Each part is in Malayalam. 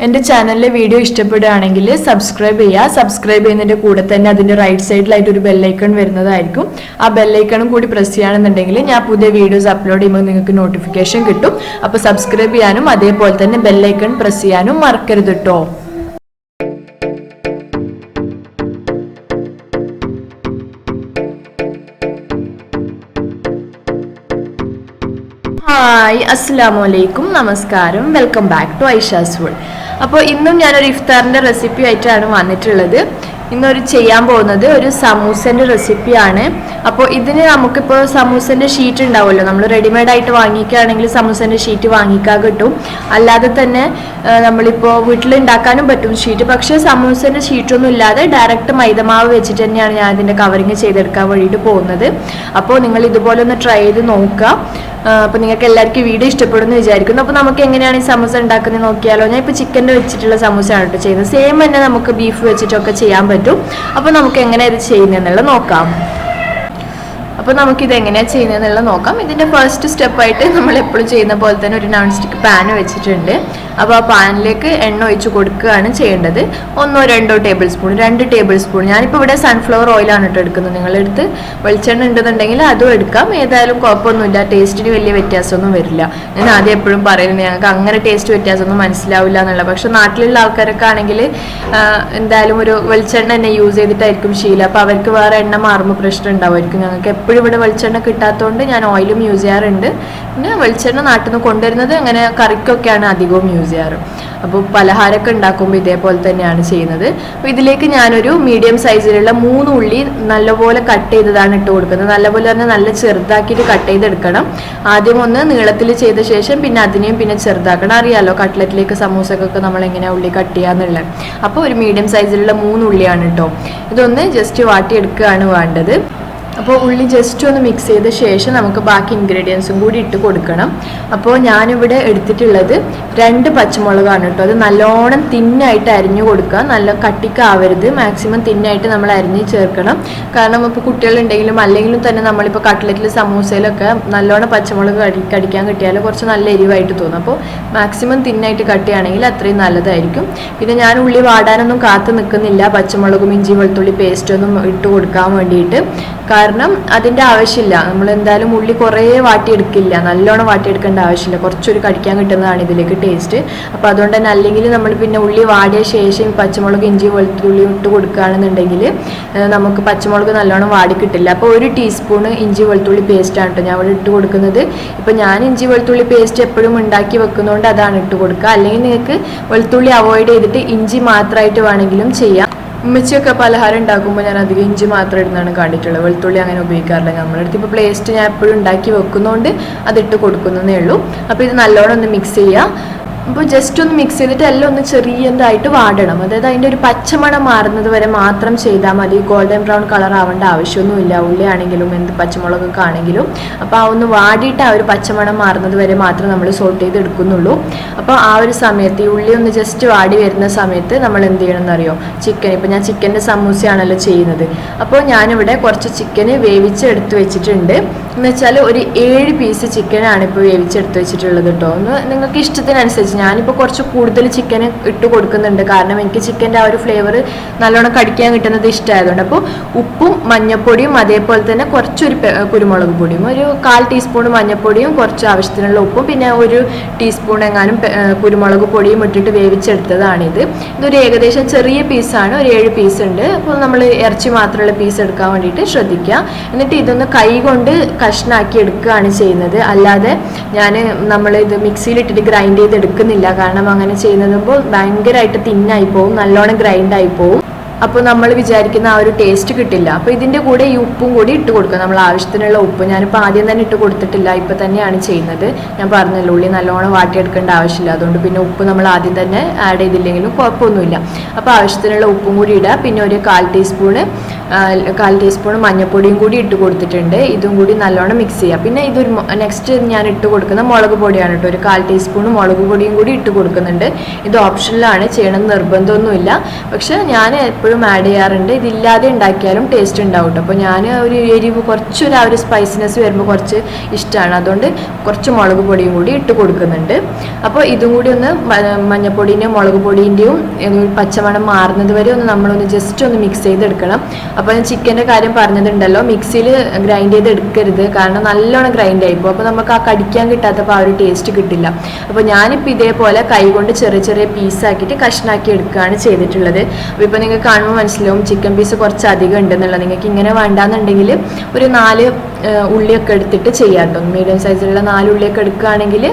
എൻ്റെ ചാനലിലെ വീഡിയോ ഇഷ്ടപ്പെടുകയാണെങ്കിൽ സബ്സ്ക്രൈബ് ചെയ്യുക. സബ്സ്ക്രൈബ് ചെയ്യുന്നതിൻ്റെ കൂടെ തന്നെ അതിൻ്റെ റൈറ്റ് സൈഡിലായിട്ട് ഒരു ബെല്ലൈക്കൺ വരുന്നതായിരിക്കും. ആ ബെല്ലൈക്കണും കൂടി പ്രസ് ചെയ്യുകയാണെന്നുണ്ടെങ്കിൽ ഞാൻ പുതിയ വീഡിയോസ് അപ്ലോഡ് ചെയ്യുമ്പോൾ നിങ്ങൾക്ക് നോട്ടിഫിക്കേഷൻ കിട്ടും. അപ്പോൾ സബ്സ്ക്രൈബ് ചെയ്യാനും അതേപോലെ തന്നെ ബെല്ലൈക്കൺ പ്രസ് ചെയ്യാനും മറക്കരുത് കേട്ടോ. ഹായ്, അസ്സലാമു അലൈക്കും, നമസ്കാരം, welcome back to Aisha's world. അപ്പോൾ ഇന്നും ഞാനൊരു ഇഫ്താറിൻ്റെ റെസിപ്പി ആയിട്ടാണ് വന്നിട്ടുള്ളത്. ഇന്നൊരു ചെയ്യാൻ പോകുന്നത് ഒരു സമൂസൻ്റെ റെസിപ്പിയാണ്. അപ്പോൾ ഇതിന് നമുക്കിപ്പോൾ സമൂസൻ്റെ ഷീറ്റ് ഉണ്ടാവുമല്ലോ, നമ്മൾ റെഡിമെയ്ഡ് ആയിട്ട് വാങ്ങിക്കുകയാണെങ്കിൽ സമൂസൻ്റെ ഷീറ്റ് വാങ്ങിക്കാൻ കിട്ടും. അല്ലാതെ തന്നെ നമ്മളിപ്പോൾ വീട്ടിൽ ഉണ്ടാക്കാനും പറ്റും ഷീറ്റ്. പക്ഷേ സമൂസൻ്റെ ഷീറ്റൊന്നും ഇല്ലാതെ ഡയറക്റ്റ് മൈദമാവ് വെച്ചിട്ട് തന്നെയാണ് ഞാൻ ഇതിൻ്റെ കവറിങ് ചെയ്തെടുക്കാൻ വേണ്ടിയിട്ട് പോകുന്നത്. അപ്പോൾ നിങ്ങൾ ഇതുപോലെ ഒന്ന് ട്രൈ ചെയ്ത് നോക്കുക. അപ്പോൾ നിങ്ങൾക്ക് എല്ലാവർക്കും വീഡിയോ ഇഷ്ടപ്പെടുമെന്ന് വിചാരിക്കുന്നു. അപ്പോൾ നമുക്ക് എങ്ങനെയാണ് ഈ സമൂസ ഉണ്ടാക്കുന്നത് നോക്കിയാലോ. ഞാൻ ഇപ്പോൾ ചിക്കൻ്റെ വെച്ചിട്ടുള്ള സമൂസയാണ് കേട്ടോ ചെയ്യുന്നത്. സെയിം തന്നെ നമുക്ക് ബീഫ് വെച്ചിട്ടൊക്കെ ചെയ്യാൻ പറ്റും. അപ്പോൾ നമുക്ക് എങ്ങനെ ഇത് ചെയ്യുന്നതെന്നുള്ളത് നോക്കാം. അപ്പോൾ നമുക്കിത് എങ്ങനെയാണ് ചെയ്യുന്നതെന്നുള്ളത് നോക്കാം. ഇതിൻ്റെ ഫസ്റ്റ് സ്റ്റെപ്പായിട്ട് നമ്മൾ എപ്പോഴും ചെയ്യുന്ന പോലെ തന്നെ ഒരു നോൺ സ്റ്റിക്ക് പാൻ വെച്ചിട്ടുണ്ട്. അപ്പോൾ ആ പാനിലേക്ക് എണ്ണ ഒഴിച്ച് കൊടുക്കുകയാണ് ചെയ്യേണ്ടത്. 1-2 ടേബിൾ സ്പൂൺ, 2 ടേബിൾ സ്പൂൺ. ഞാനിപ്പോൾ ഇവിടെ സൺഫ്ലവർ ഓയിലാണ് കേട്ടോ എടുക്കുന്നത്. നിങ്ങളെടുത്ത് വെളിച്ചെണ്ണ ഉണ്ടെന്നുണ്ടെങ്കിൽ അതും എടുക്കാം. ഏതായാലും കുഴപ്പമൊന്നുമില്ല, ടേസ്റ്റിന് വലിയ വ്യത്യാസമൊന്നും വരില്ല. ഞാൻ ആദ്യം എപ്പോഴും പറയുന്നത് ഞങ്ങൾക്ക് അങ്ങനെ ടേസ്റ്റ് വ്യത്യാസമൊന്നും മനസ്സിലാവില്ല എന്നുള്ള. പക്ഷെ നാട്ടിലുള്ള ആൾക്കാരൊക്കെ ആണെങ്കിൽ എന്തായാലും ഒരു വെളിച്ചെണ്ണ തന്നെ യൂസ് ചെയ്തിട്ടായിരിക്കും ശീലം. അപ്പോൾ അവർക്ക് വേറെ എണ്ണ മാറുമ്പോൾ പ്രശ്നം ഉണ്ടാവുമായിരിക്കും. ഞങ്ങൾക്ക് എപ്പോഴും ഇവിടെ വെളിച്ചെണ്ണ കിട്ടാത്തതുകൊണ്ട് ഞാൻ ഓയിലും യൂസ് ചെയ്യാറുണ്ട്. പിന്നെ വെളിച്ചെണ്ണ നാട്ടിൽ നിന്ന് കൊണ്ടുവരുന്നത് അങ്ങനെ കറിക്കൊക്കെയാണ് അധികവും യൂസ് ചെയ്യാറ്. അപ്പോൾ പലഹാരമൊക്കെ ഉണ്ടാക്കുമ്പോൾ ഇതേപോലെ തന്നെയാണ് ചെയ്യുന്നത്. അപ്പോൾ ഇതിലേക്ക് ഞാനൊരു മീഡിയം സൈസിലുള്ള 3 ഉള്ളി നല്ലപോലെ കട്ട് ചെയ്തതാണ് ഇട്ട് കൊടുക്കുന്നത്. നല്ലപോലെ തന്നെ നല്ല ചെറുതാക്കിയിട്ട് കട്ട് ചെയ്തെടുക്കണം. ആദ്യം ഒന്ന് നീളത്തിൽ ചെയ്ത ശേഷം പിന്നെ അതിനെയും പിന്നെ ചെറുതാക്കണം. അറിയാലോ കട്ട്ലറ്റിലേക്ക് സമൂസക്കൊക്കെ നമ്മൾ എങ്ങനെ ഉള്ളി കട്ട് ചെയ്യാന്നുള്ളത്. അപ്പോൾ ഒരു മീഡിയം സൈസിലുള്ള 3 ഉള്ളിയാണ് കേട്ടോ. ഇതൊന്ന് ജസ്റ്റ് വാട്ടിയെടുക്കുകയാണ് വേണ്ടത്. അപ്പോൾ ഉള്ളി ജസ്റ്റ് ഒന്ന് മിക്സ് ചെയ്ത ശേഷം നമുക്ക് ബാക്കി ഇൻഗ്രീഡിയൻസും കൂടി ഇട്ട് കൊടുക്കണം. അപ്പോൾ ഞാനിവിടെ എടുത്തിട്ടുള്ളത് 2 പച്ചമുളകാണ് കേട്ടോ. അത് നല്ലോണം തിന്നായിട്ട് അരിഞ്ഞു കൊടുക്കുക. നല്ല കട്ടിക്കാവരുത്, മാക്സിമം തിന്നായിട്ട് നമ്മൾ അരിഞ്ഞ് ചേർക്കണം. കാരണം ഇപ്പോൾ കുട്ടികളുണ്ടെങ്കിലും അല്ലെങ്കിലും തന്നെ നമ്മളിപ്പോൾ കട്ട്ലറ്റിൽ സമൂസയിലൊക്കെ നല്ലോണം പച്ചമുളക് കടിക്കാൻ കിട്ടിയാൽ കുറച്ച് നല്ല എരിവായിട്ട് തോന്നും. അപ്പോൾ മാക്സിമം തിന്നായിട്ട് കട്ടിയാണെങ്കിൽ അത്രയും നല്ലതായിരിക്കും. പിന്നെ ഞാൻ ഉള്ളി വാടാനൊന്നും കാത്തു നിൽക്കുന്നില്ല. പച്ചമുളകും ഇഞ്ചി വെളുത്തുള്ളി പേസ്റ്റൊന്നും ഇട്ട് കൊടുക്കാൻ വേണ്ടിയിട്ട്. കാരണം അതിൻ്റെ ആവശ്യമില്ല. നമ്മൾ എന്തായാലും ഉള്ളി കുറേ വാട്ടിയെടുക്കില്ല, നല്ലോണം വാട്ടിയെടുക്കേണ്ട ആവശ്യമില്ല. കുറച്ചൊരു കടിക്കാൻ കിട്ടുന്നതാണ് ഇതിലേക്ക് ടേസ്റ്റ്. അപ്പോൾ അതുകൊണ്ട് തന്നെ അല്ലെങ്കിൽ നമ്മൾ പിന്നെ ഉള്ളി വാടിയ ശേഷം പച്ചമുളക് ഇഞ്ചി വെളുത്തുള്ളി ഇട്ട് കൊടുക്കുകയാണെന്നുണ്ടെങ്കിൽ നമുക്ക് പച്ചമുളക് നല്ലോണം വാടി കിട്ടില്ല. അപ്പോൾ 1 ടീസ്പൂണ് ഇഞ്ചി വെളുത്തുള്ളി പേസ്റ്റാണ് കേട്ടോ ഞാൻ ഇവിടെ ഇട്ട് കൊടുക്കുന്നത്. ഇപ്പോൾ ഞാൻ ഇഞ്ചി വെളുത്തുള്ളി പേസ്റ്റ് എപ്പോഴും ഉണ്ടാക്കി വെക്കുന്നതുകൊണ്ട് അതാണ് ഇട്ട് കൊടുക്കുക. അല്ലെങ്കിൽ നിങ്ങൾക്ക് വെളുത്തുള്ളി അവോയ്ഡ് ചെയ്തിട്ട് ഇഞ്ചി മാത്രമായിട്ട് വേണമെങ്കിലും ചെയ്യാം. ഉമ്മച്ചിയൊക്കെ പലഹാരം ഉണ്ടാക്കുമ്പോൾ ഞാൻ അധികം ഇഞ്ചി മാത്രം ഇടുന്നതാണ് കണ്ടിട്ടുള്ളത്. വെളുത്തുള്ളി അങ്ങനെ ഉപയോഗിക്കാറില്ല. നമ്മളടുത്ത് ഇപ്പോൾ പേസ്റ്റ് ഞാൻ എപ്പോഴും ഉണ്ടാക്കി വെക്കുന്നതുകൊണ്ട് അതിട്ട് കൊടുക്കുന്നതേ ഉള്ളൂ. അപ്പോൾ ഇത് നല്ലോണം ഒന്ന് മിക്സ് ചെയ്യുക. അപ്പോൾ ജസ്റ്റ് ഒന്ന് മിക്സ് ചെയ്തിട്ട് എല്ലാം ഒന്ന് ചെറിയതായിട്ട് വാടണം. അതായത് അതിൻ്റെ ഒരു പച്ചമണം മാറുന്നത് വരെ മാത്രം ചെയ്താൽ മതി. ഗോൾഡൻ ബ്രൗൺ കളർ ആവേണ്ട ആവശ്യമൊന്നുമില്ല. ഉള്ളി ആണെങ്കിലും എന്ത് പച്ചമുളകൊക്കെ ആണെങ്കിലും. അപ്പോൾ ആ ഒന്ന് വാടിയിട്ട് ആ ഒരു പച്ചമണം മാറുന്നത് വരെ മാത്രം നമ്മൾ സോട്ട് ചെയ്ത് എടുക്കുന്നുള്ളൂ. അപ്പോൾ ആ ഒരു സമയത്ത് ഈ ഉള്ളി ഒന്ന് ജസ്റ്റ് വാടി വരുന്ന സമയത്ത് നമ്മൾ എന്ത് ചെയ്യണമെന്ന് അറിയോ, ചിക്കൻ. ഇപ്പോൾ ഞാൻ ചിക്കൻ്റെ സമൂസയാണല്ലോ ചെയ്യുന്നത്. അപ്പോൾ ഞാനിവിടെ കുറച്ച് ചിക്കന് വേവിച്ചെടുത്ത് വെച്ചിട്ടുണ്ട്. എന്ന് വെച്ചാൽ ഒരു 7 പീസ് ചിക്കനാണ് ഇപ്പോൾ വേവിച്ചെടുത്ത് വെച്ചിട്ടുള്ളത് കേട്ടോ. ഒന്ന് നിങ്ങൾക്ക് ഇഷ്ടത്തിനനുസരിച്ച്. ഞാനിപ്പോൾ കുറച്ച് കൂടുതൽ ചിക്കൻ ഇട്ട് കൊടുക്കുന്നുണ്ട്. കാരണം എനിക്ക് ചിക്കൻ്റെ ആ ഒരു ഫ്ലേവർ നല്ലോണം കടിക്കാൻ കിട്ടുന്നത് ഇഷ്ടമായതുകൊണ്ട്. അപ്പോൾ ഉപ്പും മഞ്ഞൾപ്പൊടിയും അതേപോലെ തന്നെ കുറച്ചൊരു കുരുമുളക് പൊടിയും, ഒരു 1/4 ടീസ്പൂൺ മഞ്ഞൾപ്പൊടിയും കുറച്ച് ആവശ്യത്തിനുള്ള ഉപ്പും പിന്നെ 1 ടീസ്പൂൺ എങ്ങാനും കുരുമുളക് പൊടിയും ഇട്ടിട്ട് വേവിച്ചെടുത്തതാണിത്. ഇതൊരു ഏകദേശം ചെറിയ പീസാണ്, ഒരു 7 പീസ് ഉണ്ട്. അപ്പോൾ നമ്മൾ ഇറച്ചി മാത്രമുള്ള പീസ് എടുക്കാൻ വേണ്ടിയിട്ട് ശ്രദ്ധിക്കുക. എന്നിട്ട് ഇതൊന്ന് കൈ കൊണ്ട് കഷ്ണാക്കി എടുക്കുകയാണ് ചെയ്യുന്നത്. അല്ലാതെ നമ്മൾ ഇത് മിക്സിയിലിട്ടിട്ട് ഗ്രൈൻഡ് ചെയ്ത് എടുക്കുന്നില്ല. കാരണം അങ്ങനെ ചെയ്യുമ്പോൾ ഭയങ്കരമായിട്ട് തിന്നായി പോവും, നല്ലോണം ഗ്രൈൻഡായി പോവും. അപ്പോൾ നമ്മൾ വിചാരിക്കുന്ന ആ ഒരു ടേസ്റ്റ് കിട്ടില്ല. അപ്പോൾ ഇതിൻ്റെ കൂടെ ഈ ഉപ്പും കൂടി ഇട്ട് കൊടുക്കുക. നമ്മൾ ആവശ്യത്തിനുള്ള ഉപ്പ് ഞാനിപ്പോൾ ആദ്യം തന്നെ ഇട്ട് കൊടുത്തിട്ടില്ല, ഇപ്പോൾ തന്നെയാണ് ചെയ്യുന്നത്. ഞാൻ പറഞ്ഞല്ലോ ഉള്ളി നല്ലോണം വാട്ടിയെടുക്കേണ്ട ആവശ്യമില്ല. അതുകൊണ്ട് പിന്നെ ഉപ്പ് നമ്മൾ ആദ്യം തന്നെ ആഡ് ചെയ്തില്ലെങ്കിലും കുഴപ്പമൊന്നുമില്ല. അപ്പോൾ ആവശ്യത്തിനുള്ള ഉപ്പും കൂടി ഇടുക. പിന്നെ ഒരു 1/4 ടീസ്പൂൺ മഞ്ഞൾപ്പൊടിയും കൂടി ഇട്ട് കൊടുത്തിട്ടുണ്ട്. ഇതും കൂടി നല്ലോണം മിക്സ് ചെയ്യുക. പിന്നെ ഇതൊരു നെക്സ്റ്റ് ഞാൻ ഇട്ട് കൊടുക്കുന്ന മുളക് പൊടിയാണ് കേട്ടോ. ഒരു 1/4 ടീസ്പൂൺ മുളക് പൊടിയും കൂടി ഇട്ട് കൊടുക്കുന്നുണ്ട്. ഇത് ഓപ്ഷനിലാണ്, ചെയ്യണമെന്ന് നിർബന്ധമൊന്നുമില്ല. പക്ഷെ ഞാൻ എപ്പോഴും ആഡ് ചെയ്യാറുണ്ട്. ഇതില്ലാതെ ഉണ്ടാക്കിയാലും ടേസ്റ്റ് ഉണ്ടാവും കേട്ടോ. അപ്പോൾ ഞാൻ ഒരു എരിവ് കുറച്ചൊരു ആ ഒരു സ്പൈസിനെസ് വരുമ്പോൾ കുറച്ച് ഇഷ്ടമാണ്, അതുകൊണ്ട് കുറച്ച് മുളക് പൊടിയും കൂടി ഇട്ട് കൊടുക്കുന്നുണ്ട്. അപ്പോൾ ഇതും കൂടി ഒന്ന് മഞ്ഞപ്പൊടിൻ്റെയും മുളക് പൊടിൻ്റെയും പച്ചമണം മാറുന്നത് വരെ ഒന്ന് നമ്മളൊന്ന് ജസ്റ്റ് ഒന്ന് മിക്സ് ചെയ്തെടുക്കണം. അപ്പോൾ ഞാൻ ചിക്കൻ്റെ കാര്യം പറഞ്ഞതുണ്ടല്ലോ, മിക്സിയിൽ ഗ്രൈൻഡ് ചെയ്ത് എടുക്കരുത്, കാരണം നല്ലോണം ഗ്രൈൻഡ് ആയിപ്പോൾ അപ്പോൾ നമുക്ക് ആ കടിക്കാൻ കിട്ടാത്തപ്പോൾ ആ ഒരു ടേസ്റ്റ് കിട്ടില്ല. അപ്പോൾ ഞാനിപ്പോൾ ഇതേപോലെ കൈകൊണ്ട് ചെറിയ ചെറിയ പീസാക്കിയിട്ട് കഷ്ണാക്കി എടുക്കുകയാണ് ചെയ്തിട്ടുള്ളത്. അപ്പോൾ ഇപ്പോൾ നിങ്ങൾക്ക് കാണുമ്പോൾ മനസ്സിലാവും ചിക്കൻ പീസ് കുറച്ച് അധികം ഉണ്ടെന്നുള്ളത്. നിങ്ങൾക്ക് ഇങ്ങനെ വേണ്ടാന്നുണ്ടെങ്കിൽ ഒരു 4 ഉള്ളിയൊക്കെ എടുത്തിട്ട് ചെയ്യാം കേട്ടോ. മീഡിയം സൈസിലുള്ള 4 ഉള്ളിയൊക്കെ എടുക്കുകയാണെങ്കിൽ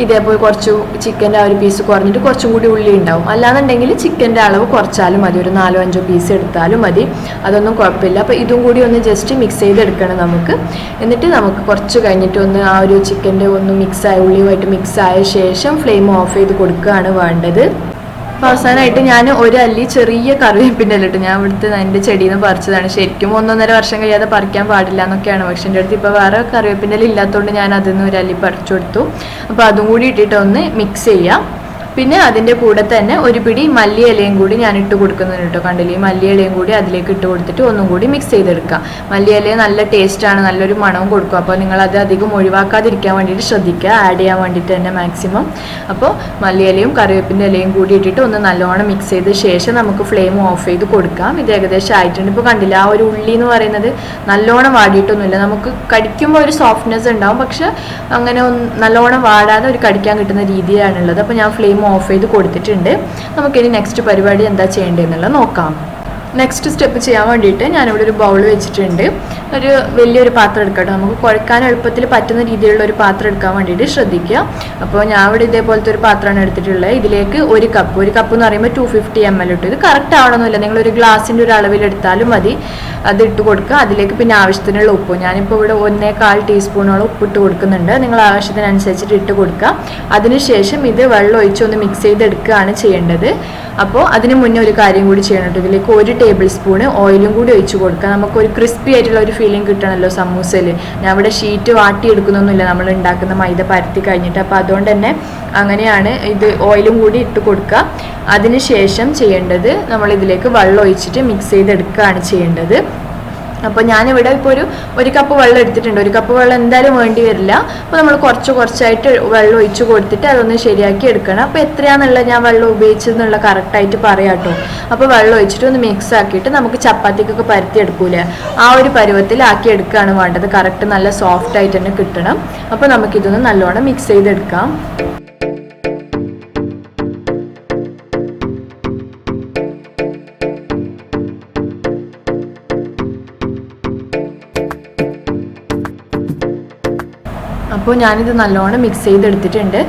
ഇതേപോലെ കുറച്ച് ചിക്കൻ്റെ ആ ഒരു പീസ് കുറഞ്ഞിട്ട് കുറച്ചും കൂടി ഉള്ളി ഉണ്ടാവും. അല്ലാന്നുണ്ടെങ്കിൽ ചിക്കൻ്റെ അളവ് കുറച്ചാലും മതി, ഒരു 4-5 പീസ് എടുത്താലും മതി, അതൊന്നും കുഴപ്പമില്ല. അപ്പോൾ ഇതും കൂടി ഒന്ന് ജസ്റ്റ് മിക്സ് ചെയ്തെടുക്കണം നമുക്ക്. എന്നിട്ട് നമുക്ക് കുറച്ച് കഴിഞ്ഞിട്ട് ഒന്ന് ആ ഒരു ചിക്കൻ്റെ ഒന്ന് മിക്സായ ഉള്ളിയുമായിട്ട് മിക്സായ ശേഷം ഫ്ലെയിം ഓഫ് ചെയ്ത് കൊടുക്കുകയാണ് വേണ്ടത്. അപ്പോൾ അവസാനമായിട്ട് ഞാൻ ഒരു അല്ലി ചെറിയ കറിവേപ്പിൻ്റെ ഇട്ട് ഞാൻ ഇവിടുത്തെ എൻ്റെ ചെടിയിൽ നിന്ന് പറിച്ചതാണ്. ശരിക്കും 1-1.5 വർഷം കഴിയാതെ പറിക്കാൻ പാടില്ല എന്നൊക്കെയാണ്, പക്ഷേ എൻ്റെ അടുത്ത് ഇപ്പോൾ വേറെ കറിവേപ്പിൻ്റെ ഇല്ലാത്തതുകൊണ്ട് ഞാൻ അതിൽ നിന്ന് ഒരു അല്ലി പറിച്ചു കൊടുത്തു. അപ്പോൾ അതും കൂടി ഇട്ടിട്ട് ഒന്ന് മിക്സ് ചെയ്യാം. പിന്നെ അതിൻ്റെ കൂടെ തന്നെ ഒരു പിടി മല്ലിയിലയും കൂടി ഞാൻ ഇട്ട് കൊടുക്കുന്നുണ്ട് കേട്ടോ. കണ്ടില്ലേ, ഈ മല്ലിയിലയും കൂടി അതിലേക്ക് ഇട്ട് കൊടുത്തിട്ട് ഒന്നും കൂടി മിക്സ് ചെയ്തെടുക്കാം. മല്ലിയില നല്ല ടേസ്റ്റാണ്, നല്ലൊരു മണവും കൊടുക്കും. അപ്പോൾ നിങ്ങളത് അധികം ഒഴിവാക്കാതിരിക്കാൻ വേണ്ടിയിട്ട് ശ്രദ്ധിക്കുക, ആഡ് ചെയ്യാൻ വേണ്ടിയിട്ട് തന്നെ മാക്സിമം. അപ്പോൾ മല്ലിയിലയും കറിവേപ്പിൻ്റെ ഇലയും കൂടി ഇട്ടിട്ട് ഒന്ന് നല്ലോണം മിക്സ് ചെയ്ത ശേഷം നമുക്ക് ഫ്ലെയിം ഓഫ് ചെയ്ത് കൊടുക്കാം. ഇത് ഏകദേശം ആയിട്ടുണ്ട്. ഇപ്പോൾ കണ്ടില്ല, ആ ഒരു ഉള്ളി എന്ന് പറയുന്നത് നല്ലോണം വാടിയിട്ടൊന്നുമില്ല. നമുക്ക് കടിക്കുമ്പോൾ ഒരു സോഫ്റ്റ്നെസ് ഉണ്ടാവും, പക്ഷെ അങ്ങനെ നല്ലോണം വാടാതെ ഒരു കടിക്കാൻ കിട്ടുന്ന രീതിയാണുള്ളത്. അപ്പോൾ ഞാൻ ഫ്ലെയിം ഓഫ് ചെയ്ത് കൊടുത്തിട്ടുണ്ട്. നമുക്കിനി നെക്സ്റ്റ് പരിപാടി എന്താ ചെയ്യേണ്ടതെന്നുള്ളത് നോക്കാം. നെക്സ്റ്റ് സ്റ്റെപ്പ് ചെയ്യാൻ വേണ്ടിയിട്ട് ഞാനിവിടെ ഒരു ബൗൾ വെച്ചിട്ടുണ്ട്. ഒരു വലിയൊരു പാത്രം എടുക്കട്ടെ, നമുക്ക് കുഴക്കാൻ എളുപ്പത്തിൽ പറ്റുന്ന രീതിയിലുള്ള ഒരു പാത്രം എടുക്കാൻ വേണ്ടിയിട്ട് ശ്രദ്ധിക്കുക. അപ്പോൾ ഞാൻ ഇവിടെ ഇതേപോലത്തെ ഒരു പാത്രമാണ് എടുത്തിട്ടുള്ളത്. ഇതിലേക്ക് ഒരു കപ്പ് എന്ന് പറയുമ്പോൾ 250 ml ഇട്ടു. ഇത് കറക്റ്റ് ആവണമെന്നില്ല, നിങ്ങളൊരു ഗ്ലാസിൻ്റെ ഒരു അളവിലെടുത്താലും മതി. അത് ഇട്ട് കൊടുക്കുക. അതിലേക്ക് പിന്നെ ആവശ്യത്തിനുള്ള ഉപ്പ്, ഞാനിപ്പോൾ ഇവിടെ 1.25 ടീസ്പൂണോളം ഉപ്പ് ഇട്ട് കൊടുക്കുന്നുണ്ട്. നിങ്ങൾ ആവശ്യത്തിനനുസരിച്ചിട്ട് ഇട്ട് കൊടുക്കുക. അതിനുശേഷം ഇത് വെള്ളം ഒഴിച്ചൊന്ന് മിക്സ് ചെയ്തെടുക്കുകയാണ് ചെയ്യേണ്ടത്. അപ്പോൾ അതിന് മുന്നേ ഒരു കാര്യം കൂടി ചെയ്യണം. ഇതിലേക്ക് 1 ടേബിൾ സ്പൂണ് ഓയിലും കൂടി ഒഴിച്ച് കൊടുക്കുക. നമുക്കൊരു ക്രിസ്പി ആയിട്ടുള്ള ഒരു ഫീലിംഗ് കിട്ടണമല്ലോ സമൂസയിൽ. ഞാൻ ഇവിടെ ഷീറ്റ് വാട്ടിയെടുക്കുന്നൊന്നുമില്ല, നമ്മൾ ഉണ്ടാക്കുന്ന മൈദ പരത്തി കഴിഞ്ഞിട്ട്. അപ്പോൾ അതുകൊണ്ട് തന്നെ അങ്ങനെയാണ് ഇത് ഓയിലും കൂടി ഇട്ട് കൊടുക്കുക. അതിനുശേഷം ചെയ്യേണ്ടത് നമ്മൾ ഇതിലേക്ക് വെള്ളം ഒഴിച്ചിട്ട് മിക്സ് ചെയ്തെടുക്കുകയാണ് ചെയ്യേണ്ടത്. അപ്പോൾ ഞാനിവിടെ ഇപ്പോൾ ഒരു കപ്പ് വെള്ളം എടുത്തിട്ടുണ്ട്. 1 കപ്പ് വെള്ളം എന്തായാലും വേണ്ടി വരില്ല. അപ്പോൾ നമ്മൾ കുറച്ചായിട്ട് വെള്ളം ഒഴിച്ച് കൊടുത്തിട്ട് അതൊന്ന് ശരിയാക്കി എടുക്കണം. അപ്പോൾ എത്രയാണെന്നുള്ളത് ഞാൻ വെള്ളം ഉപയോഗിച്ചതെന്നുള്ള കറക്റ്റായിട്ട് പറയാം കേട്ടോ. അപ്പോൾ വെള്ളം ഒഴിച്ചിട്ട് ഒന്ന് മിക്സ് ആക്കിയിട്ട് നമുക്ക് ചപ്പാത്തിക്കൊക്കെ പരത്തി എടുക്കൂലേ, ആ ഒരു പരുവത്തിലാക്കി എടുക്കുകയാണ് വേണ്ടത്. കറക്റ്റ് നല്ല സോഫ്റ്റ് ആയിട്ട് തന്നെ കിട്ടണം. അപ്പോൾ നമുക്കിതൊന്ന് നല്ലോണം മിക്സ് ചെയ്തെടുക്കാം. അപ്പോൾ ഞാനിത് നല്ലോണം മിക്സ് ചെയ്തെടുത്തിട്ടുണ്ട്.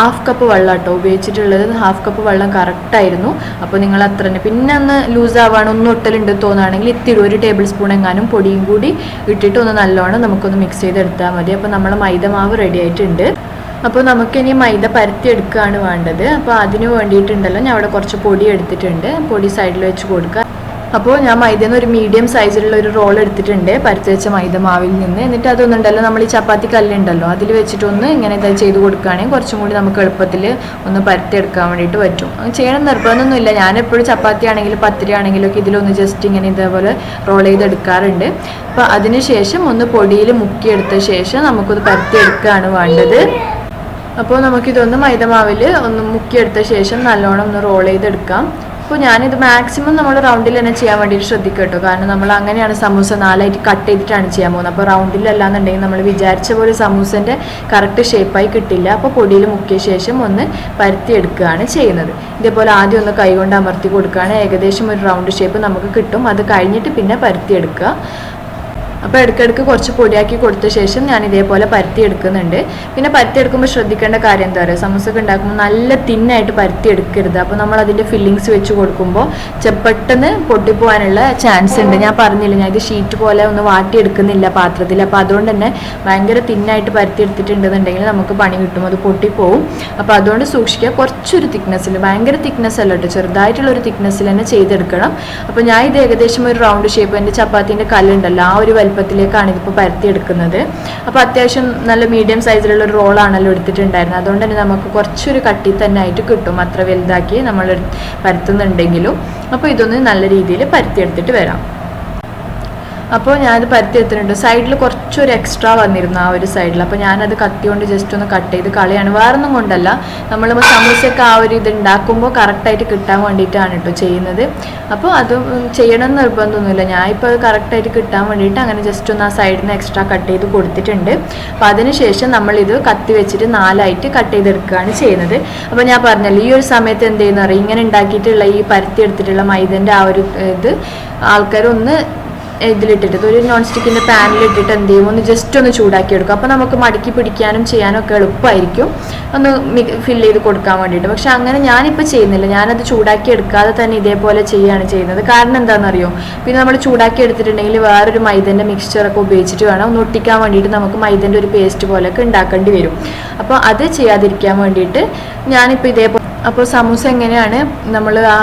1/2 കപ്പ് വെള്ളം കേട്ടോ ഉപയോഗിച്ചിട്ടുള്ളത്. 1/2 കപ്പ് വെള്ളം കറക്റ്റായിരുന്നു. അപ്പോൾ നിങ്ങൾ അത്ര തന്നെ, പിന്നെ ഒന്ന് ലൂസാവാണ്, ഒന്നും ഒട്ടലുണ്ട് തോന്നുകയാണെങ്കിൽ ഇത്തിരി 1 ടേബിൾ സ്പൂൺ എങ്ങാനും പൊടിയും കൂടി ഇട്ടിട്ട് ഒന്ന് നല്ലോണം നമുക്കൊന്ന് മിക്സ് ചെയ്തെടുത്താൽ മതി. അപ്പോൾ നമ്മൾ മൈദ മാവ് റെഡി ആയിട്ടുണ്ട്. അപ്പോൾ നമുക്കിനി മൈദ പരത്തിയെടുക്കുകയാണ് വേണ്ടത്. അപ്പോൾ അതിന് വേണ്ടിയിട്ടുണ്ടല്ലോ ഞാൻ അവിടെ കുറച്ച് പൊടി എടുത്തിട്ടുണ്ട്. പൊടി സൈഡിൽ വെച്ച് കൊടുക്കുക. അപ്പോൾ ഞാൻ മൈദയിൽ ഒരു മീഡിയം സൈസിലുള്ള ഒരു റോൾ എടുത്തിട്ടുണ്ട് പരത്തി വെച്ച മൈദ മാവിൽ നിന്ന്. എന്നിട്ട് അതൊന്നുണ്ടല്ലോ നമ്മൾ ഈ ചപ്പാത്തി കല്ലുണ്ടല്ലോ അതിൽ വെച്ചിട്ടൊന്ന് ഇങ്ങനെ ഇത് ചെയ്ത് കൊടുക്കുകയാണെങ്കിൽ കുറച്ചും കൂടി നമുക്ക് എളുപ്പത്തിൽ ഒന്ന് പരത്തിയെടുക്കാൻ വേണ്ടിയിട്ട് പറ്റും. ചെയ്യണം നിർബന്ധമൊന്നുമില്ല. ഞാനെപ്പോഴും ചപ്പാത്തി ആണെങ്കിലും പത്തിരി ആണെങ്കിലും ഒക്കെ ഇതിലൊന്ന് ജസ്റ്റ് ഇങ്ങനെ ഇതേപോലെ റോൾ ചെയ്തെടുക്കാറുണ്ട്. അപ്പോൾ അതിന് ശേഷം ഒന്ന് പൊടിയിൽ മുക്കിയെടുത്ത ശേഷം നമുക്കത് പരത്തിയെടുക്കുകയാണ് വേണ്ടത്. അപ്പോൾ നമുക്കിതൊന്ന് മൈദമാവിൽ ഒന്ന് മുക്കിയെടുത്ത ശേഷം നല്ലോണം ഒന്ന് റോൾ ചെയ്തെടുക്കാം. അപ്പോൾ ഞാനിത് മാക്സിമം നമ്മൾ റൗണ്ടിൽ തന്നെ ചെയ്യാൻ വേണ്ടിയിട്ട് ശ്രദ്ധിക്കുക കേട്ടോ. കാരണം നമ്മൾ അങ്ങനെയാണ് സമൂസ 4ആയിട്ട് കട്ട് ചെയ്തിട്ടാണ് ചെയ്യാൻ പോകുന്നത്. അപ്പോൾ റൗണ്ടിലല്ലാന്നുണ്ടെങ്കിൽ നമ്മൾ വിചാരിച്ച പോലെ സമൂസൻ്റെ കറക്റ്റ് ഷേപ്പായി കിട്ടില്ല. അപ്പോൾ പൊടിയിൽ മുക്കിയ ശേഷം ഒന്ന് പരത്തിയെടുക്കുകയാണ് ചെയ്യുന്നത്. ഇതേപോലെ ആദ്യം ഒന്ന് കൈകൊണ്ട് അമർത്തി കൊടുക്കുകയാണ്, ഏകദേശം ഒരു റൗണ്ട് ഷേപ്പ് നമുക്ക് കിട്ടും. അത് കഴിഞ്ഞിട്ട് പിന്നെ പരത്തിയെടുക്കുക. അപ്പോൾ ഇടയ്ക്കിടയ്ക്ക് കുറച്ച് പൊടിയാക്കി കൊടുത്ത ശേഷം ഞാൻ ഇതേപോലെ പരത്തി എടുക്കുന്നുണ്ട്. പിന്നെ പരത്തി എടുക്കുമ്പോൾ ശ്രദ്ധിക്കേണ്ട കാര്യം എന്താ പറയുക, സമൂസൊക്കെ ഉണ്ടാക്കുമ്പോൾ നല്ല തിന്നായിട്ട് പരത്തി എടുക്കരുത്. അപ്പോൾ നമ്മൾ അതിൻ്റെ ഫില്ലിങ്സ് വെച്ച് കൊടുക്കുമ്പോൾ പെട്ടെന്ന് പൊട്ടിപ്പോകാനുള്ള ചാൻസ് ഉണ്ട്. ഞാൻ പറഞ്ഞില്ല, ഞാൻ ഇത് ഷീറ്റ് പോലെ ഒന്ന് വാട്ടിയെടുക്കുന്നില്ല പാത്രത്തിൽ. അപ്പോൾ അതുകൊണ്ട് തന്നെ ഭയങ്കര തിന്നായിട്ട് പരത്തി എടുത്തിട്ടുണ്ടെന്നുണ്ടെങ്കിൽ നമുക്ക് പണി കിട്ടും, അത് പൊട്ടിപ്പോവും. അപ്പോൾ അതുകൊണ്ട് സൂക്ഷിക്കുക. കുറച്ചൊരു തിക്നെസ്സിൽ, ഭയങ്കര തിക്നെസ് അല്ല കേട്ടോ, ചെറുതായിട്ടുള്ളൊരു തിക്നെസ്സിൽ തന്നെ ചെയ്തെടുക്കണം. അപ്പോൾ ഞാൻ ഇത് ഏകദേശം ഒരു റൗണ്ട് ഷേപ്പ്, എൻ്റെ ചപ്പാത്തിൻ്റെ കല്ലുണ്ടല്ലോ ആ ഒരു വലുപ്പത്തിലേക്കാണ് ഇതിപ്പോൾ പരത്തിയെടുക്കുന്നത്. അപ്പോൾ അത്യാവശ്യം നല്ല മീഡിയം സൈസിലുള്ള ഒരു റോളാണല്ലോ എടുത്തിട്ടുണ്ടായിരുന്നത്. അതുകൊണ്ട് തന്നെ നമുക്ക് കുറച്ചൊരു കട്ടി തന്നെ ആയിട്ട് കിട്ടും, അത്ര വലുതാക്കി നമ്മൾ പരത്തുന്നുണ്ടെങ്കിലും. അപ്പോൾ ഇതൊന്ന് നല്ല രീതിയിൽ പരത്തിയെടുത്തിട്ട് വരാം. അപ്പോൾ ഞാനത് പരത്തിയെടുത്തിട്ടുണ്ട്. സൈഡിൽ കുറച്ചൊരു എക്സ്ട്രാ വന്നിരുന്നു ആ ഒരു സൈഡിൽ. അപ്പോൾ ഞാനത് കത്തി കൊണ്ട് ജസ്റ്റ് ഒന്ന് കട്ട് ചെയ്ത് കളയാണ്. വേറൊന്നും കൊണ്ടല്ല, നമ്മൾ സമൂസയൊക്കെ ആ ഒരു ഇത് ഉണ്ടാക്കുമ്പോൾ കറക്റ്റായിട്ട് കിട്ടാൻ വേണ്ടിയിട്ടാണ് കേട്ടോ ചെയ്യുന്നത്. അപ്പോൾ അത് ചെയ്യണമെന്ന് നിർബന്ധമൊന്നുമില്ല. ഞാനിപ്പോൾ അത് കറക്റ്റായിട്ട് കിട്ടാൻ വേണ്ടിയിട്ട് അങ്ങനെ ജസ്റ്റ് ഒന്ന് ആ സൈഡിൽ നിന്ന് എക്സ്ട്രാ കട്ട് ചെയ്ത് കൊടുത്തിട്ടുണ്ട്. അപ്പോൾ അതിനുശേഷം നമ്മളിത് കത്തി വെച്ചിട്ട് 4ആയിട്ട് കട്ട് ചെയ്തെടുക്കുകയാണ് ചെയ്യുന്നത്. അപ്പോൾ ഞാൻ പറഞ്ഞല്ലോ, ഈ ഒരു സമയത്ത് എന്ത് ചെയ്യുന്ന അറിയാം, ഇങ്ങനെ ഉണ്ടാക്കിയിട്ടുള്ള ഈ പരത്തിയെടുത്തിട്ടുള്ള മൈദൻ്റെ ആ ഒരു ഇത് ആൾക്കാരൊന്ന് ഇതിലിട്ടിട്ട് ഒരു നോൺ സ്റ്റിക്കിൻ്റെ പാനിലിട്ടിട്ട് എന്ത് ചെയ്യും, ഒന്ന് ജസ്റ്റ് ഒന്ന് ചൂടാക്കി എടുക്കും. അപ്പോൾ നമുക്ക് മടക്കി പിടിക്കാനും ചെയ്യാനും ഒക്കെ എളുപ്പമായിരിക്കും, ഒന്ന് ഫില്ല് ചെയ്ത് കൊടുക്കാൻ വേണ്ടിയിട്ട്. പക്ഷെ അങ്ങനെ ഞാനിപ്പോൾ ചെയ്യുന്നില്ല. ഞാനത് ചൂടാക്കി എടുക്കാതെ തന്നെ ഇതേപോലെ ചെയ്യുകയാണ് ചെയ്യുന്നത്. കാരണം എന്താണെന്നറിയോ, പിന്നെ നമ്മൾ ചൂടാക്കി എടുത്തിട്ടുണ്ടെങ്കിൽ വേറൊരു മൈദൻ്റെ മിക്സ്ചറൊക്കെ ഉപയോഗിച്ചിട്ട് വേണം ഒന്ന് ഒട്ടിക്കാൻ വേണ്ടിയിട്ട് നമുക്ക് മൈദൻ്റെ ഒരു പേസ്റ്റ് പോലെയൊക്കെ ഉണ്ടാക്കേണ്ടി വരും. അപ്പോൾ അത് ചെയ്യാതിരിക്കാൻ വേണ്ടിയിട്ട് ഞാനിപ്പോൾ ഇതേപോലെ. അപ്പോൾ സമൂസ എങ്ങനെയാണ് നമ്മൾ ആ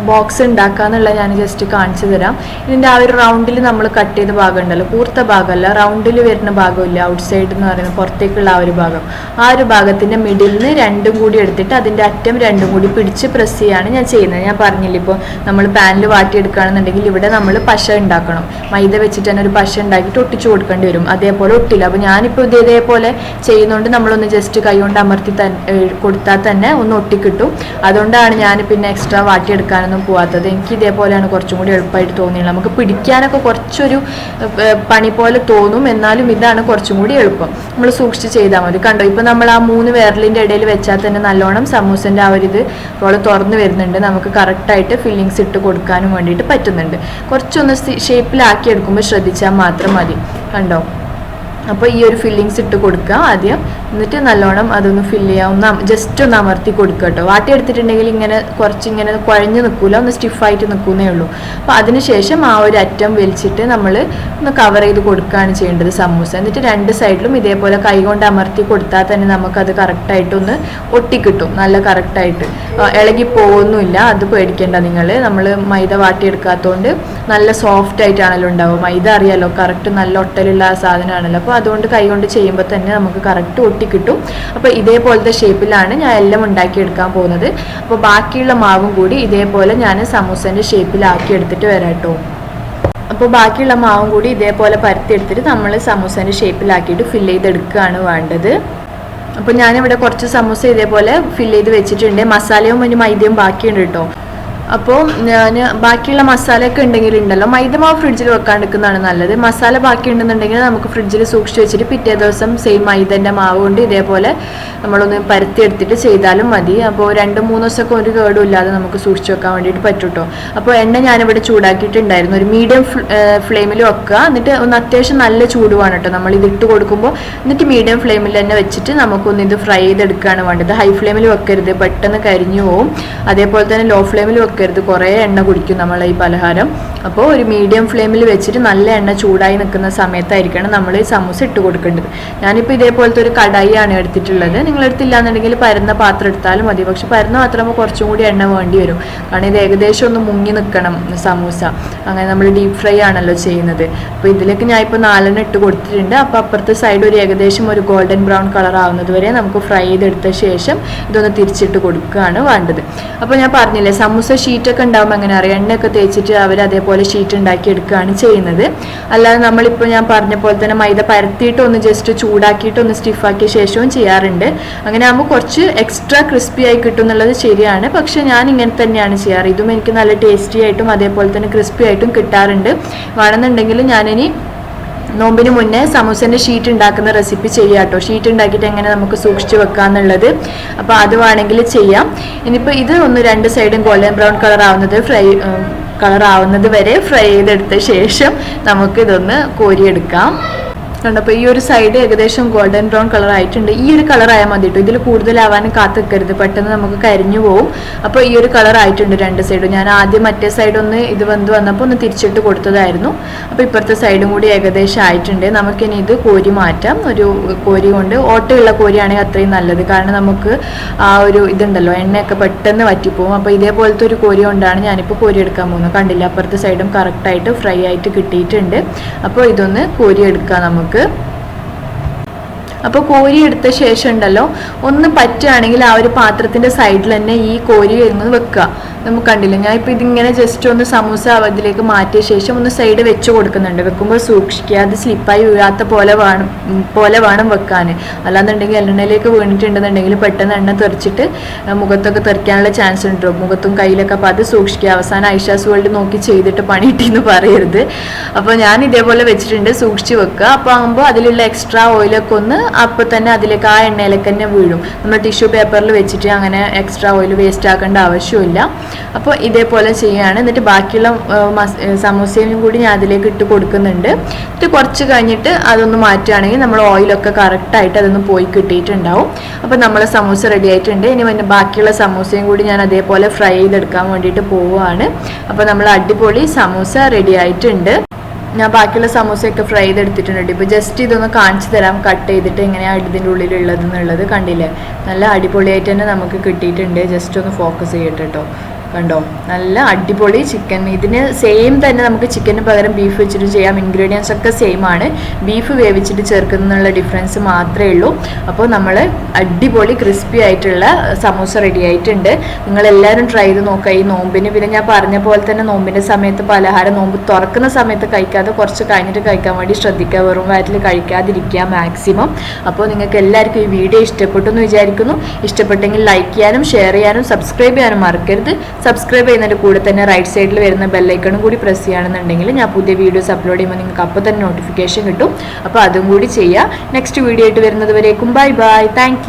ബോക്സ് ഉണ്ടാക്കുക എന്നുള്ളത് ഞാൻ ജസ്റ്റ് കാണിച്ചു തരാം. ഇതിൻ്റെ ആ ഒരു റൗണ്ടിൽ നമ്മൾ കട്ട് ചെയ്ത ഭാഗം ഉണ്ടല്ലോ, കൂർത്ത ഭാഗമല്ല, റൗണ്ടിൽ വരുന്ന ഭാഗമില്ല, ഔട്ട് സൈഡ് എന്ന് പറയുന്നത് പുറത്തേക്കുള്ള ആ ഒരു ഭാഗം, ആ ഒരു ഭാഗത്തിൻ്റെ മിഡിൽ നിന്ന് രണ്ടും കൂടി എടുത്തിട്ട് അതിൻ്റെ അറ്റം രണ്ടും കൂടി പിടിച്ച് പ്രസ് ചെയ്യാണ് ഞാൻ ചെയ്യുന്നത്. ഞാൻ പറഞ്ഞില്ല, ഇപ്പോൾ നമ്മൾ പാനിൽ വാട്ടിയെടുക്കുകയാണെന്നുണ്ടെങ്കിൽ ഇവിടെ നമ്മൾ പശ ഉണ്ടാക്കണം, മൈദ വെച്ചിട്ട് തന്നെ ഒരു പശ ഉണ്ടാക്കിയിട്ട് ഒട്ടിച്ചു കൊടുക്കേണ്ടി വരും. അതേപോലെ ഒട്ടില്ല. അപ്പോൾ ഞാനിപ്പോൾ ഇതേപോലെ ചെയ്യുന്നതുകൊണ്ട് നമ്മളൊന്ന് ജസ്റ്റ് കൈ കൊണ്ട് അമർത്തി കൊടുത്താൽ തന്നെ ഒന്ന് ഒട്ടിക്കിട്ടും. അതുകൊണ്ടാണ് ഞാൻ പിന്നെ എക്സ്ട്രാ വാട്ടിയെടുക്കാനൊന്നും പോവാത്തത്. എനിക്ക് ഇതേപോലെയാണ് കുറച്ചും കൂടി എളുപ്പമായിട്ട് തോന്നിയത്. നമുക്ക് പിടിക്കാനൊക്കെ കുറച്ചൊരു പണി പോലെ തോന്നും, എന്നാലും ഇതാണ് കുറച്ചും കൂടി എളുപ്പം. നമ്മൾ സൂക്ഷിച്ച് ചെയ്താൽ മതി. കണ്ടോ, ഇപ്പം നമ്മൾ ആ 3 വിരലിൻ്റെ ഇടയിൽ വെച്ചാൽ തന്നെ നല്ലോണം സമൂസൻ്റെ ആ ഒരു ഇത് റോള് തുറന്ന് വരുന്നുണ്ട്. നമുക്ക് കറക്റ്റായിട്ട് ഫില്ലിങ്സ് ഇട്ട് കൊടുക്കാനും വേണ്ടിയിട്ട് പറ്റുന്നുണ്ട്. കുറച്ചൊന്ന് ഷേപ്പിലാക്കി എടുക്കുമ്പോൾ ശ്രദ്ധിച്ചാൽ മാത്രം മതി. കണ്ടോ, അപ്പോൾ ഈ ഒരു ഫില്ലിങ്സ് ഇട്ട് കൊടുക്കുക ആദ്യം, എന്നിട്ട് നല്ലോണം അതൊന്ന് ഫില്ല് ചെയ്യാം. ഒന്ന് ജസ്റ്റ് ഒന്ന് അമർത്തി കൊടുക്കുക കേട്ടോ. വാട്ടിയെടുത്തിട്ടുണ്ടെങ്കിൽ ഇങ്ങനെ കുറച്ചിങ്ങനെ കുഴഞ്ഞ് നിൽക്കില്ല, ഒന്ന് സ്റ്റിഫായിട്ട് നിൽക്കുന്നേ ഉള്ളൂ. അപ്പോൾ അതിനുശേഷം ആ ഒരു അറ്റം വലിച്ചിട്ട് നമ്മൾ ഒന്ന് കവർ ചെയ്ത് കൊടുക്കുകയാണ് ചെയ്യേണ്ടത് സമൂസ. എന്നിട്ട് 2 സൈഡിലും ഇതേപോലെ കൈ കൊണ്ട് അമർത്തി കൊടുത്താൽ തന്നെ നമുക്കത് കറക്റ്റായിട്ടൊന്ന് ഒട്ടിക്കിട്ടും, നല്ല കറക്റ്റായിട്ട് ഇളകി പോകുന്നില്ല. അത് പേടിക്കേണ്ട നിങ്ങൾ. നമ്മൾ മൈദ വാട്ടിയെടുക്കാത്തതുകൊണ്ട് നല്ല സോഫ്റ്റ് ആയിട്ടാണല്ലോ ഉണ്ടാവുക. മൈദ അറിയാലോ, കറക്റ്റ് നല്ല ഒട്ടലുള്ള സാധനമാണല്ലോ. അപ്പോൾ അതുകൊണ്ട് കൈ കൊണ്ട് ചെയ്യുമ്പോൾ തന്നെ നമുക്ക് കറക്റ്റ് ഒട്ടിക്കിട്ടും. അപ്പോൾ ഇതേപോലത്തെ ഷേപ്പിലാണ് ഞാൻ എല്ലാം ഉണ്ടാക്കിയെടുക്കാൻ പോകുന്നത്. അപ്പോൾ ബാക്കിയുള്ള മാവും കൂടി ഇതേപോലെ ഞാൻ സമൂസൻ്റെ ഷേപ്പിലാക്കി എടുത്തിട്ട് വരാം കേട്ടോ. അപ്പോൾ ബാക്കിയുള്ള മാവും കൂടി ഇതേപോലെ പരത്തിയെടുത്തിട്ട് നമ്മൾ സമൂസൻ്റെ ഷേപ്പിലാക്കിയിട്ട് ഫില്ല് ചെയ്തെടുക്കുകയാണ് വേണ്ടത്. അപ്പോൾ ഞാനിവിടെ കുറച്ച് സമൂസ ഇതേപോലെ ഫില്ല് ചെയ്ത് വെച്ചിട്ടുണ്ട്. മസാലയും ഒരു മൈദയും ബാക്കിയുണ്ട് കേട്ടോ. അപ്പോൾ ഞാൻ ബാക്കിയുള്ള മസാലയൊക്കെ ഉണ്ടെങ്കിലുണ്ടല്ലോ, മൈദമാവ് ഫ്രിഡ്ജിൽ വെക്കാണ്ടിരിക്കുന്നതാണ് നല്ലത്. മസാല ബാക്കി ഉണ്ടെന്നുണ്ടെങ്കിൽ നമുക്ക് ഫ്രിഡ്ജിൽ സൂക്ഷിച്ച് വെച്ചിട്ട് പിറ്റേ ദിവസം സെയിം മൈദൻ്റെ മാവ് കൊണ്ട് ഇതേപോലെ നമ്മളൊന്ന് പരത്തിയെടുത്തിട്ട് ചെയ്താലും മതി. അപ്പോൾ 2-3 ദിവസമൊക്കെ ഒരു കേടും ഇല്ലാതെ നമുക്ക് സൂക്ഷിച്ച് വെക്കാൻ വേണ്ടിയിട്ട് പറ്റും കേട്ടോ. അപ്പോൾ എണ്ണ ഞാനിവിടെ ചൂടാക്കിയിട്ടുണ്ടായിരുന്നു. ഒരു മീഡിയം ഫ്ലെയിമിൽ വെക്കുക. എന്നിട്ട് ഒന്ന് അത്യാവശ്യം നല്ല ചൂടുവാണ് കേട്ടോ നമ്മൾ ഇതിട്ട് കൊടുക്കുമ്പോൾ. എന്നിട്ട് മീഡിയം ഫ്ലെയിമിൽ തന്നെ വെച്ചിട്ട് നമുക്കൊന്ന് ഇത് ഫ്രൈ ചെയ്തെടുക്കുകയാണ് വേണ്ടത്. ഹൈ ഫ്ലെയിമിൽ വെക്കരുത്, പെട്ടെന്ന് കരിഞ്ഞു പോവും. അതേപോലെ തന്നെ ലോ ഫ്ലെയിമിൽ വെക്കരുത്, കുറേ എണ്ണ കുടിക്കും നമ്മളെ ഈ പലഹാരം. അപ്പോൾ ഒരു മീഡിയം ഫ്ലെയിമിൽ വെച്ചിട്ട് നല്ല എണ്ണ ചൂടായി നിൽക്കുന്ന സമയത്തായിരിക്കണം നമ്മൾ ഈ സമൂസ ഇട്ട് കൊടുക്കേണ്ടത്. ഞാനിപ്പോൾ ഇതേപോലത്തെ ഒരു കടായിയാണ് എടുത്തിട്ടുള്ളത്. നിങ്ങളെടുത്തില്ല എന്നുണ്ടെങ്കിൽ പരന്ന പാത്രം എടുത്താലും മതി. പക്ഷെ പരന്ന പാത്രമാകുമ്പോൾ കുറച്ചും കൂടി എണ്ണ വേണ്ടി വരും. കാരണം ഇത് ഏകദേശം ഒന്ന് മുങ്ങി നിൽക്കണം സമൂസ. അങ്ങനെ നമ്മൾ ഡീപ്പ് ഫ്രൈ ആണല്ലോ ചെയ്യുന്നത്. അപ്പോൾ ഇതിലേക്ക് ഞാൻ ഇപ്പോൾ 4 ഇട്ട് കൊടുത്തിട്ടുണ്ട്. അപ്പോൾ അപ്പുറത്തെ സൈഡ് ഒരു ഏകദേശം ഒരു ഗോൾഡൻ ബ്രൗൺ കളർ ആവുന്നത് വരെ നമുക്ക് ഫ്രൈ ചെയ്തെടുത്ത ശേഷം ഇതൊന്ന് തിരിച്ചിട്ട് കൊടുക്കുകയാണ് വേണ്ടത്. അപ്പോൾ ഞാൻ പറഞ്ഞില്ലേ, സമൂസ ഷീറ്റൊക്കെ ഉണ്ടാകുമ്പോൾ എങ്ങനെ അറിയാം, എണ്ണയൊക്കെ തേച്ചിട്ട് അവർ അതേപോലെ ഷീറ്റ് ഉണ്ടാക്കി എടുക്കുകയാണ് ചെയ്യുന്നത്. അല്ലാതെ നമ്മളിപ്പോൾ ഞാൻ പറഞ്ഞ പോലെ തന്നെ മൈദ പരത്തിയിട്ട് ഒന്ന് ജസ്റ്റ് ചൂടാക്കിയിട്ട് ഒന്ന് സ്റ്റിഫാക്കിയ ശേഷവും ചെയ്യാറുണ്ട്. അങ്ങനെ ആകുമ്പോൾ കുറച്ച് എക്സ്ട്രാ ക്രിസ്പി ആയി കിട്ടും എന്നുള്ളത് ശരിയാണ്. പക്ഷെ ഞാൻ ഇങ്ങനെ തന്നെയാണ് ചെയ്യാറ്. ഇതും എനിക്ക് നല്ല ടേസ്റ്റി ആയിട്ടും അതേപോലെ തന്നെ ക്രിസ്പി ആയിട്ടും കിട്ടാറുണ്ട്. വേണമെന്നുണ്ടെങ്കിൽ ഞാനിനി നോമ്പിന് മുന്നേ സമൂസൻ്റെ ഷീറ്റ് ഉണ്ടാക്കുന്ന റെസിപ്പി ചെയ്യാം കേട്ടോ. ഷീറ്റ് ഉണ്ടാക്കിയിട്ട് എങ്ങനെ നമുക്ക് സൂക്ഷിച്ച് വെക്കാന്നുള്ളത്. അപ്പോൾ അത് വേണമെങ്കിൽ ചെയ്യാം. ഇനിയിപ്പോൾ ഇത് ഒന്ന് 2 സൈഡും ഗോൾഡൻ ബ്രൗൺ കളർ ആവുന്നത് വരെ ഫ്രൈ ചെയ്തെടുത്ത ശേഷം നമുക്ക് ഇതൊന്ന് കോരിയെടുക്കാം. അപ്പോൾ ഈ ഒരു സൈഡ് ഏകദേശം ഗോൾഡൻ ബ്രൗൺ കളർ ആയിട്ടുണ്ട്. ഈ ഒരു കളർ ആയാൽ മതി കേട്ടോ, ഇതിൽ കൂടുതലാവാൻ കാത്തിക്കരുത്, പെട്ടെന്ന് നമുക്ക് കരിഞ്ഞു പോകും. അപ്പോൾ ഈ ഒരു കളർ ആയിട്ടുണ്ട് രണ്ട് സൈഡും. ഞാൻ ആദ്യം മറ്റേ സൈഡ് ഒന്ന് ഇത് വന്നപ്പോൾ ഒന്ന് തിരിച്ചിട്ട് കൊടുത്തതായിരുന്നു. അപ്പോൾ ഇപ്പുറത്തെ സൈഡും കൂടി ഏകദേശം ആയിട്ടുണ്ട്. നമുക്കിനി ഇത് കോരി മാറ്റാം. ഒരു കോരി കൊണ്ട്, ഓട്ടയുള്ള കോരിയാണെങ്കിൽ അത്രയും നല്ലത്, കാരണം നമുക്ക് ആ ഒരു ഇതുണ്ടല്ലോ എണ്ണയൊക്കെ പെട്ടെന്ന് വറ്റിപ്പോവും. അപ്പോൾ ഇതേപോലത്തെ ഒരു കോരി കൊണ്ടാണ് ഞാനിപ്പോൾ കോരി എടുക്കാൻ പോകുന്നത്. കണ്ടില്ല, അപ്പുറത്തെ സൈഡും കറക്റ്റായിട്ട് ഫ്രൈ ആയിട്ട് കിട്ടിയിട്ടുണ്ട്. അപ്പോൾ ഇതൊന്ന് കോരി എടുക്കാം നമുക്ക്. അപ്പോൾ കോരി എടുത്ത ശേഷം ഉണ്ടല്ലോ, ഒന്ന് പറ്റുകയാണെങ്കിൽ ആ ഒരു പാത്രത്തിൻ്റെ സൈഡിൽ തന്നെ ഈ കോരി വരുന്നത് വെക്കുക. നമുക്ക് കണ്ടില്ല, ഞാൻ ഇപ്പോൾ ഇതിങ്ങനെ ജസ്റ്റ് ഒന്ന് സമൂസ അതിലേക്ക് മാറ്റിയ ശേഷം ഒന്ന് സൈഡ് വെച്ച് കൊടുക്കുന്നുണ്ട്. വെക്കുമ്പോൾ സൂക്ഷിക്കുക, അത് സ്ലിപ്പായി വീഴാത്ത പോലെ വേണം വെക്കാൻ. അല്ലാന്നുണ്ടെങ്കിൽ എണ്ണയിലേക്ക് വീണിട്ടുണ്ടെന്നുണ്ടെങ്കിൽ പെട്ടെന്ന് എണ്ണ തെറിച്ചിട്ട് മുഖത്തൊക്കെ തെറിക്കാനുള്ള ചാൻസ് ഉണ്ട്, മുഖത്തും കയ്യിലൊക്കെ. അപ്പോൾ അത് സൂക്ഷിക്കുക. അവസാനം ഐഷാസ് വേൾഡ് നോക്കി ചെയ്തിട്ട് പണി കിട്ടിയെന്ന് പറയരുത്. അപ്പോൾ ഞാൻ ഇതേപോലെ വെച്ചിട്ടുണ്ട്, സൂക്ഷിച്ച് വെക്കുക. അപ്പോൾ ആകുമ്പോൾ അതിലുള്ള എക്സ്ട്രാ ഓയിലൊക്കെ ഒന്ന് അപ്പോൾ തന്നെ അതിലേക്ക് ആ എണ്ണയിലേക്ക് തന്നെ വീഴും. നമ്മൾ ടിഷ്യൂ പേപ്പറിൽ വെച്ചിട്ട് അങ്ങനെ എക്സ്ട്രാ ഓയിൽ വേസ്റ്റ് ആക്കേണ്ട ആവശ്യമില്ല. അപ്പോൾ ഇതേപോലെ ചെയ്യുകയാണ്. എന്നിട്ട് ബാക്കിയുള്ള സമൂസയും കൂടി ഞാൻ അതിലേക്ക് ഇട്ട് കൊടുക്കുന്നുണ്ട്. ഇത് കുറച്ച് കഴിഞ്ഞിട്ട് അതൊന്ന് മാറ്റുകയാണെങ്കിൽ നമ്മൾ ഓയിലൊക്കെ കറക്റ്റായിട്ട് അതൊന്ന് പോയി കിട്ടിയിട്ടുണ്ടാവും. അപ്പോൾ നമ്മൾ സമൂസ റെഡി ആയിട്ടുണ്ട്. ഇനി പിന്നെ ബാക്കിയുള്ള സമൂസയും കൂടി ഞാൻ അതേപോലെ ഫ്രൈ ചെയ്തെടുക്കാൻ വേണ്ടിയിട്ട് പോവുകയാണ്. അപ്പോൾ നമ്മൾ അടിപൊളി സമൂസ റെഡി ആയിട്ടുണ്ട്. ഞാൻ ബാക്കിയുള്ള സമൂസയൊക്കെ ഫ്രൈ ചെയ്തെടുത്തിട്ടുണ്ട്. ഇപ്പോൾ ജസ്റ്റ് ഇതൊന്ന് കാണിച്ചു തരാം, കട്ട് ചെയ്തിട്ട് എങ്ങനെയാണ് ഇതിൻ്റെ ഉള്ളിലുള്ളതെന്നുള്ളത്. കണ്ടില്ലേ, നല്ല അടിപൊളിയായിട്ട് തന്നെ നമുക്ക് കിട്ടിയിട്ടുണ്ട്. ജസ്റ്റ് ഒന്ന് ഫോക്കസ് ചെയ്യട്ടെ കേട്ടോ. കണ്ടോ, നല്ല അടിപൊളി ചിക്കൻ. ഇതിന് സെയിം തന്നെ നമുക്ക് ചിക്കന് പകരം ബീഫ് വെച്ചിട്ട് ചെയ്യാം. ഇൻഗ്രീഡിയൻസ് ഒക്കെ സെയിം ആണ്, ബീഫ് വേവിച്ചിട്ട് ചേർക്കുന്നുള്ള ഡിഫറൻസ് മാത്രമേ ഉള്ളൂ. അപ്പോൾ നമ്മൾ അടിപൊളി ക്രിസ്പി ആയിട്ടുള്ള സമൂസ റെഡി ആയിട്ടുണ്ട്. നിങ്ങളെല്ലാവരും ട്രൈ ചെയ്ത് നോക്കുക ഈ നോമ്പിന്. പിന്നെ ഞാൻ പറഞ്ഞ പോലെ തന്നെ നോമ്പിൻ്റെ സമയത്ത് പലഹാരം നോമ്പ് തുറക്കുന്ന സമയത്ത് കഴിക്കാതെ കുറച്ച് കഴിഞ്ഞിട്ട് കഴിക്കാൻ വേണ്ടി ശ്രദ്ധിക്കുക. വെറും വയറ്റിൽ കഴിക്കാതിരിക്കുക മാക്സിമം. അപ്പോൾ നിങ്ങൾക്ക് എല്ലാവർക്കും ഈ വീഡിയോ ഇഷ്ടപ്പെട്ടു എന്ന് വിചാരിക്കുന്നു. ഇഷ്ടപ്പെട്ടെങ്കിൽ ലൈക്ക് ചെയ്യാനും ഷെയർ ചെയ്യാനും സബ്സ്ക്രൈബ് ചെയ്യാനും മറക്കരുത്. സബ്സ്ക്രൈബ് ചെയ്യുന്നതിൻ്റെ കൂടെ തന്നെ റൈറ്റ് സൈഡിൽ വരുന്ന ബെല്ലൈക്കണും കൂടി പ്രസ് ചെയ്യുകയാണെന്നുണ്ടെങ്കിൽ ഞാൻ പുതിയ വീഡിയോസ് അപ്ലോഡ് ചെയ്യുമ്പോൾ നിങ്ങൾക്ക് അപ്പോൾ തന്നെ നോട്ടിഫിക്കേഷൻ കിട്ടും. അപ്പോൾ അതും കൂടി ചെയ്യുക. നെക്സ്റ്റ് വീഡിയോ ആയിട്ട് വരുന്നത് വരേക്കും ബൈ ബൈ. താങ്ക്